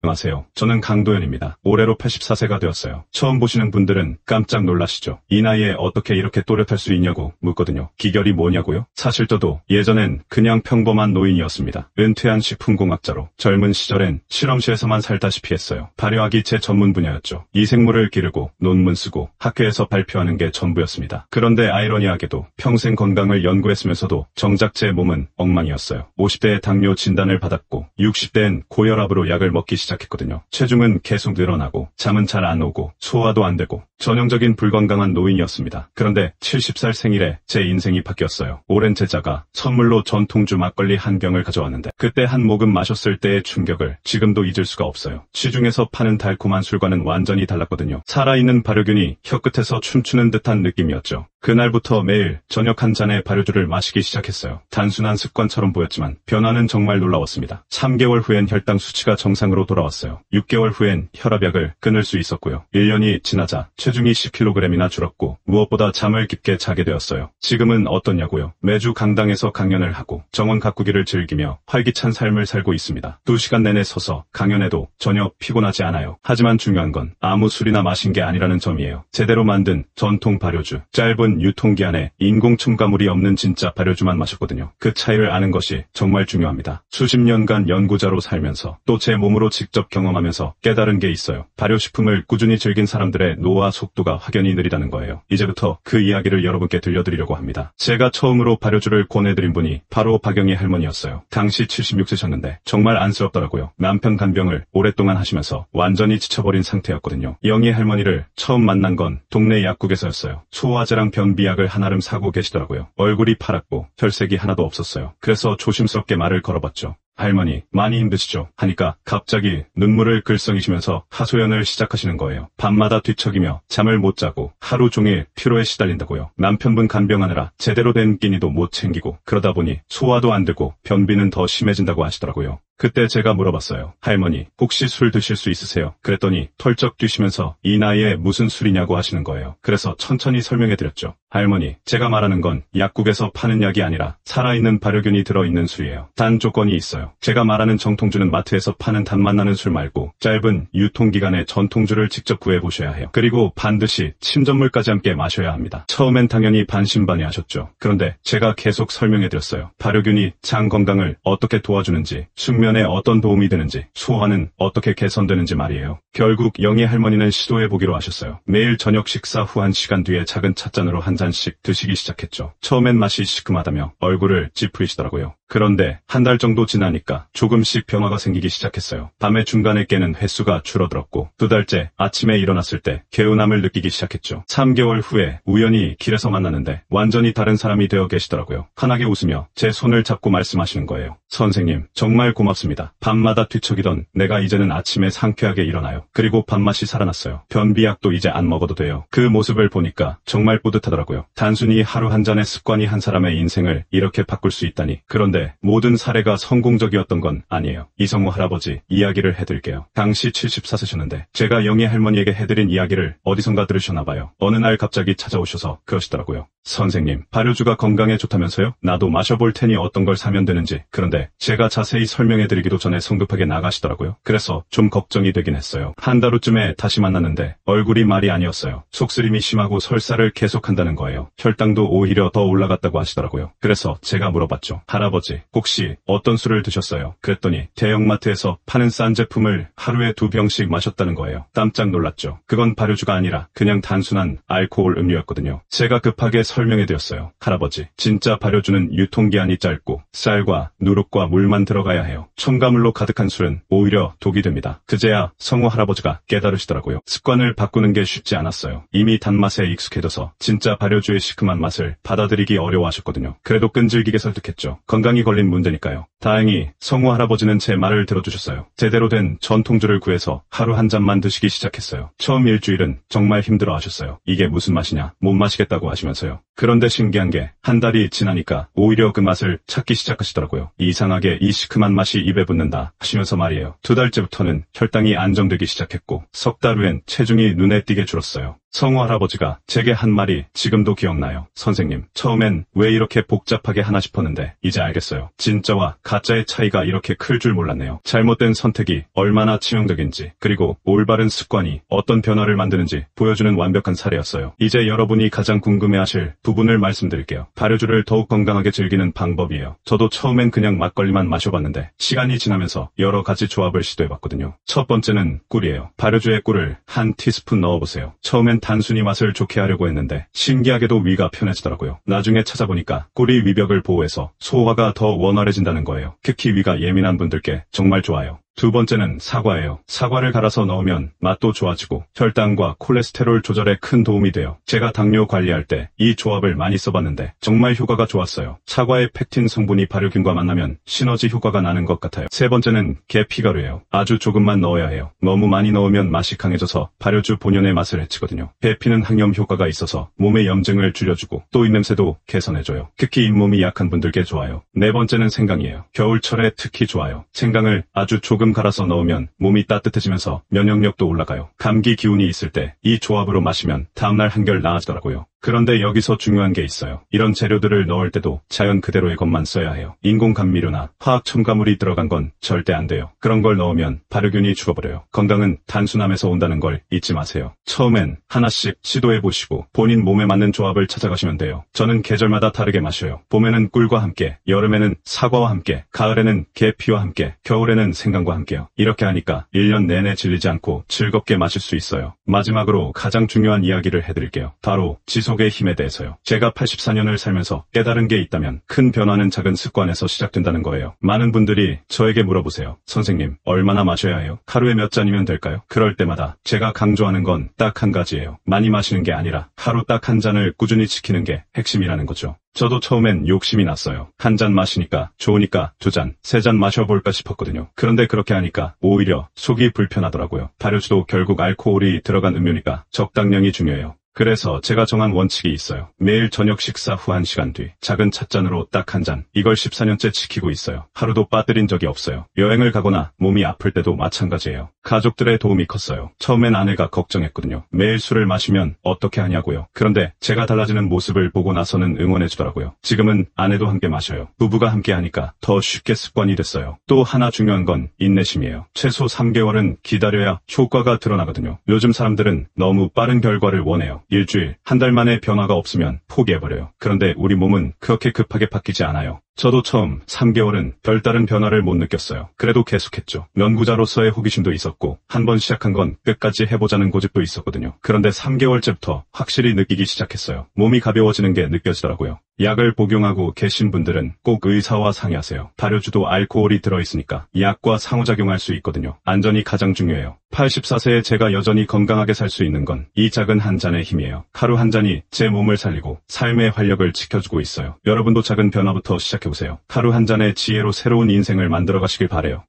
안녕하세요. 저는 강도현입니다. 올해로 84세가 되었어요. 처음 보시는 분들은 깜짝 놀라시죠. 이 나이에 어떻게 이렇게 또렷할 수 있냐고 묻거든요. 기결이 뭐냐고요? 사실 저도 예전엔 그냥 평범한 노인이었습니다. 은퇴한 식품공학자로 젊은 시절엔 실험실에서만 살다시피 했어요. 발효학이 제 전문 분야였죠. 이 생물을 기르고 논문 쓰고 학회에서 발표하는 게 전부였습니다. 그런데 아이러니하게도 평생 건강을 연구했으면서도 정작 제 몸은 엉망이었어요. 50대에 당뇨 진단을 받았고 60대엔 고혈압으로 약을 먹기 시작했거든요. 체중은 계속 늘어나고 잠은 잘 안 오고 소화도 안 되고 전형적인 불건강한 노인이었습니다. 그런데 70살 생일에 제 인생이 바뀌었어요. 오랜 제자가 선물로 전통주 막걸리 한 병을 가져왔는데 그때 한 모금 마셨을 때의 충격을 지금도 잊을 수가 없어요. 시중에서 파는 달콤한 술과는 완전히 달랐거든요. 살아있는 발효균이 혀끝에서 춤추는 듯한 느낌이었죠. 그날부터 매일 저녁 한 잔의 발효주를 마시기 시작했어요. 단순한 습관처럼 보였지만 변화는 정말 놀라웠습니다. 3개월 후엔 혈당 수치가 정상으로 돌아왔어요. 6개월 후엔 혈압약을 끊을 수 있었고요. 1년이 지나자 체중이 10kg이나 줄었고 무엇보다 잠을 깊게 자게 되었어요. 지금은 어떠냐고요? 매주 강당에서 강연을 하고 정원 가꾸기를 즐기며 활기찬 삶을 살고 있습니다. 2시간 내내 서서 강연해도 전혀 피곤하지 않아요. 하지만 중요한 건 아무 술이나 마신 게 아니라는 점이에요. 제대로 만든 전통 발효주, 짧은 유통기한에 인공 첨가물이 없는 진짜 발효주만 마셨거든요. 그 차이를 아는 것이 정말 중요합니다. 수십 년간 연구자로 살면서 또 제 몸으로 직접 경험하면서 깨달은 게 있어요. 발효식품을 꾸준히 즐긴 사람들의 노화 속도가 확연히 느리다는 거예요. 이제부터 그 이야기를 여러분께 들려드리려고 합니다. 제가 처음으로 발효주를 권해드린 분이 바로 박영희 할머니였어요. 당시 76세셨는데 정말 안쓰럽더라고요. 남편 간병을 오랫동안 하시면서 완전히 지쳐버린 상태였거든요. 영희 할머니를 처음 만난 건 동네 약국에서였어요. 소화제랑 변비약을 한아름 사고 계시더라고요. 얼굴이 파랗고 혈색이 하나도 없었어요. 그래서 조심스럽게 말을 걸어봤죠. 할머니, 많이 힘드시죠? 하니까 갑자기 눈물을 글썽이시면서 하소연을 시작하시는 거예요. 밤마다 뒤척이며 잠을 못 자고 하루 종일 피로에 시달린다고요. 남편분 간병하느라 제대로 된 끼니도 못 챙기고 그러다 보니 소화도 안 되고 변비는 더 심해진다고 하시더라고요. 그때 제가 물어봤어요. 할머니, 혹시 술 드실 수 있으세요? 그랬더니 털쩍 뛰시면서 이 나이에 무슨 술이냐고 하시는 거예요. 그래서 천천히 설명해드렸죠. 할머니, 제가 말하는 건 약국에서 파는 약이 아니라 살아있는 발효균이 들어있는 술이에요. 단 조건이 있어요. 제가 말하는 정통주는 마트에서 파는 단맛 나는 술 말고 짧은 유통기간의 전통주를 직접 구해보셔야 해요. 그리고 반드시 침전물까지 함께 마셔야 합니다. 처음엔 당연히 반신반의하셨죠. 그런데 제가 계속 설명해드렸어요. 발효균이 장 건강을 어떻게 도와주는지, 숙면에 어떤 도움이 되는지, 소화는 어떻게 개선되는지 말이에요. 결국 영희 할머니는 시도해보기로 하셨어요. 매일 저녁 식사 후 1시간 뒤에 작은 찻잔으로 한 잔씩 드시기 시작했죠. 처음엔 맛이 시큼하다며 얼굴을 찌푸리시더라고요. 그런데 한 달 정도 지나니까 조금씩 변화가 생기기 시작했어요. 밤에 중간에 깨는 횟수가 줄어들었고 2달째 아침에 일어났을 때 개운함을 느끼기 시작했죠. 3개월 후에 우연히 길에서 만났는데 완전히 다른 사람이 되어 계시더라고요. 환하게 웃으며 제 손을 잡고 말씀하시는 거예요. 선생님, 정말 고맙습니다. 밤마다 뒤척이던 내가 이제는 아침에 상쾌하게 일어나요. 그리고 밥맛이 살아났어요. 변비약도 이제 안 먹어도 돼요. 그 모습을 보니까 정말 뿌듯하더라고요. 단순히 하루 한 잔의 습관이 한 사람의 인생을 이렇게 바꿀 수 있다니. 그런데 모든 사례가 성공적이었던 건 아니에요. 이성우 할아버지 이야기를 해드릴게요. 당시 74세셨는데 제가 영희 할머니에게 해드린 이야기를 어디선가 들으셨나봐요. 어느 날 갑자기 찾아오셔서 그러시더라고요. 선생님, 발효주가 건강에 좋다면서요? 나도 마셔볼 테니 어떤 걸 사면 되는지. 그런데 제가 자세히 설명해드리기도 전에 성급하게 나가시더라고요. 그래서 좀 걱정이 되긴 했어요. 한 달 후쯤에 다시 만났는데 얼굴이 말이 아니었어요. 속쓰림이 심하고 설사를 계속한다는 거예요. 혈당도 오히려 더 올라갔다고 하시더라고요. 그래서 제가 물어봤죠. 할아버지, 혹시 어떤 술을 드셨어요? 그랬더니 대형마트에서 파는 싼 제품을 하루에 2병씩 마셨다는 거예요. 깜짝 놀랐죠. 그건 발효주가 아니라 그냥 단순한 알코올 음료였거든요. 제가 급하게 설명해드렸어요. 할아버지, 진짜 발효주는 유통기한이 짧고 쌀과 누룩과 물만 들어가야 해요. 첨가물로 가득한 술은 오히려 독이 됩니다. 그제야 성우 할아버지가 깨달으시더라고요. 습관을 바꾸는 게 쉽지 않았어요. 이미 단맛에 익숙해져서 진짜 발효주의 시큼한 맛을 받아들이기 어려워하셨거든요. 그래도 끈질기게 설득했죠. 건강이 걸린 문제니까요. 다행히 성우 할아버지는 제 말을 들어주셨어요. 제대로 된 전통주를 구해서 하루 한 잔만 드시기 시작했어요. 처음 일주일은 정말 힘들어 하셨어요. 이게 무슨 맛이냐, 못 마시겠다고 하시면서요. 그런데 신기한 게 한 달이 지나니까 오히려 그 맛을 찾기 시작하시더라고요. 이상하게 이 시큼한 맛이 입에 붙는다 하시면서 말이에요. 2달째부터는 혈당이 안정되기 시작했고 3달 후엔 체중이 눈에 띄게 줄었어요. 성우 할아버지가 제게 한 말이 지금도 기억나요. 선생님, 처음엔 왜 이렇게 복잡하게 하나 싶었는데 이제 알겠어요. 진짜와 가짜의 차이가 이렇게 클 줄 몰랐네요. 잘못된 선택이 얼마나 치명적인지, 그리고 올바른 습관이 어떤 변화를 만드는지 보여주는 완벽한 사례였어요. 이제 여러분이 가장 궁금해하실 부분을 말씀드릴게요. 발효주를 더욱 건강하게 즐기는 방법이에요. 저도 처음엔 그냥 막걸리만 마셔봤는데 시간이 지나면서 여러 가지 조합을 시도해봤거든요. 첫 번째는 꿀이에요. 발효주에 꿀을 한 티스푼 넣어보세요. 처음엔 단순히 맛을 좋게 하려고 했는데 신기하게도 위가 편해지더라고요. 나중에 찾아보니까 꿀이 위벽을 보호해서 소화가 더 원활해진다는 거예요. 특히 위가 예민한 분들께 정말 좋아요. 두 번째는 사과예요. 사과를 갈아서 넣으면 맛도 좋아지고 혈당과 콜레스테롤 조절에 큰 도움이 돼요. 제가 당뇨 관리할 때 이 조합을 많이 써봤는데 정말 효과가 좋았어요. 사과의 펙틴 성분이 발효균과 만나면 시너지 효과가 나는 것 같아요. 세 번째는 계피가루예요. 아주 조금만 넣어야 해요. 너무 많이 넣으면 맛이 강해져서 발효주 본연의 맛을 해치거든요. 계피는 항염 효과가 있어서 몸의 염증을 줄여주고 또 입냄새도 개선해줘요. 특히 잇몸이 약한 분들께 좋아요. 네 번째는 생강이에요. 겨울철에 특히 좋아요. 생강을 아주 조금 갈아서 넣으면 몸이 따뜻해지면서 면역력도 올라가요. 감기 기운이 있을 때 이 조합으로 마시면 다음날 한결 나아지더라고요. 그런데 여기서 중요한 게 있어요. 이런 재료들을 넣을 때도 자연 그대로의 것만 써야 해요. 인공 감미료나 화학 첨가물이 들어간 건 절대 안 돼요. 그런 걸 넣으면 발효균이 죽어버려요. 건강은 단순함에서 온다는 걸 잊지 마세요. 처음엔 하나씩 시도해보시고 본인 몸에 맞는 조합을 찾아가시면 돼요. 저는 계절마다 다르게 마셔요. 봄에는 꿀과 함께, 여름에는 사과와 함께, 가을에는 계피와 함께, 겨울에는 생강과 함께요. 이렇게 하니까 1년 내내 질리지 않고 즐겁게 마실 수 있어요. 마지막으로 가장 중요한 이야기를 해드릴게요. 바로 지속의 힘에 대해서요. 제가 84년을 살면서 깨달은 게 있다면 큰 변화는 작은 습관에서 시작된다는 거예요. 많은 분들이 저에게 물어보세요. 선생님, 얼마나 마셔야 해요? 하루에 몇 잔이면 될까요? 그럴 때마다 제가 강조하는 건 딱 한 가지예요. 많이 마시는 게 아니라 하루 딱 한 잔을 꾸준히 지키는 게 핵심이라는 거죠. 저도 처음엔 욕심이 났어요. 한 잔 마시니까 좋으니까 2잔, 3잔 마셔볼까 싶었거든요. 그런데 그렇게 하니까 오히려 속이 불편하더라고요. 발효주도 결국 알코올이 들어간 음료니까 적당량이 중요해요. 그래서 제가 정한 원칙이 있어요. 매일 저녁 식사 후 1시간 뒤 작은 찻잔으로 딱 한 잔. 이걸 14년째 지키고 있어요. 하루도 빠뜨린 적이 없어요. 여행을 가거나 몸이 아플 때도 마찬가지예요. 가족들의 도움이 컸어요. 처음엔 아내가 걱정했거든요. 매일 술을 마시면 어떻게 하냐고요. 그런데 제가 달라지는 모습을 보고 나서는 응원해주더라고요. 지금은 아내도 함께 마셔요. 부부가 함께 하니까 더 쉽게 습관이 됐어요. 또 하나 중요한 건 인내심이에요. 최소 3개월은 기다려야 효과가 드러나거든요. 요즘 사람들은 너무 빠른 결과를 원해요. 일주일, 한 달 만에 변화가 없으면 포기해버려요. 그런데 우리 몸은 그렇게 급하게 바뀌지 않아요. 저도 처음 3개월은 별다른 변화를 못 느꼈어요. 그래도 계속했죠. 연구자로서의 호기심도 있었고 한 번 시작한 건 끝까지 해보자는 고집도 있었거든요. 그런데 3개월째부터 확실히 느끼기 시작했어요. 몸이 가벼워지는 게 느껴지더라고요. 약을 복용하고 계신 분들은 꼭 의사와 상의하세요. 발효주도 알코올이 들어있으니까 약과 상호작용할 수 있거든요. 안전이 가장 중요해요. 84세에 제가 여전히 건강하게 살 수 있는 건 이 작은 한 잔의 힘이에요. 하루 한 잔이 제 몸을 살리고 삶의 활력을 지켜주고 있어요. 여러분도 작은 변화부터 시작해보세요. 하루 한 잔의 지혜로 새로운 인생을 만들어 가시길 바래요.